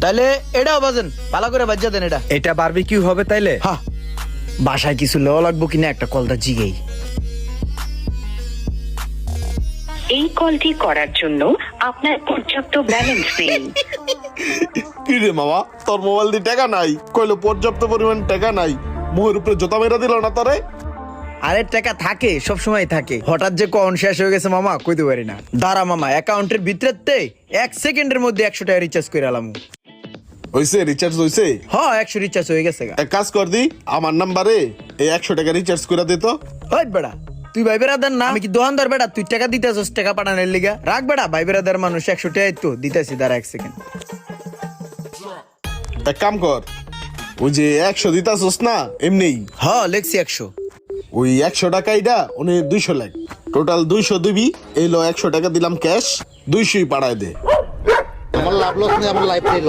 তাইলে এটাও বাজেন, ভালো করে বাজ্যা দেন এটা। এটা বারবিকিউ হবে তাইলে? হ্যাঁ, বাসায় কিছু লেওয়া লাগবো কিনা একটা কলটা জিগেই। এই কলটি করার জন্য আপনার পর্যাপ্ত ব্যালেন্স নেই। কি রে মামা, তোর মোবাইল দিয়ে টাকা নাই, কইলো পর্যাপ্ত পরিমাণ টাকা নাই, মুখের উপরে জোতা মেরা দিল না তোরে? আরে টাকা থাকে, সব সময় থাকে, হঠাৎ যে কখন শেষ হয়ে গেছে মামা কইতে পারি না। দাঁড়া মামা, অ্যাকাউন্টের ভিতরে 1 সেকেন্ডের মধ্যে 100 টাকা রিচার্জ করে আলাম। হইছে রিচার্জ হইছে? হ্যাঁ 100 রিচার্জ হয়ে গেছে গা। এক কাজ কর দি, আমার নাম্বারে এই 100 টাকা রিচার্জ করে দে তো। ওই বেড়া, তুই ভাই বেড়াদার না, আমি কি দোকানদার বেড়া তুই টাকা দিতেছস টাকা পাঠানোর লিগা? রাখ বেড়া, ভাই বেড়াদার মানুষ 100 টাকাই তো দিতেছি, দাঁড়া 1 সেকেন্ড। এক কাম কর, ওই যে 100 দিতাছস না এমনি, হ্যাঁ লেখছি 100। ওই 100 টাকাইটা উনি 200 লাখ, টোটাল 200 দিবি। এই লো 100 টাকা দিলাম ক্যাশ, 200ই পাঠায় দে। আমার লাভ লস নেই, আমার লাইফটাই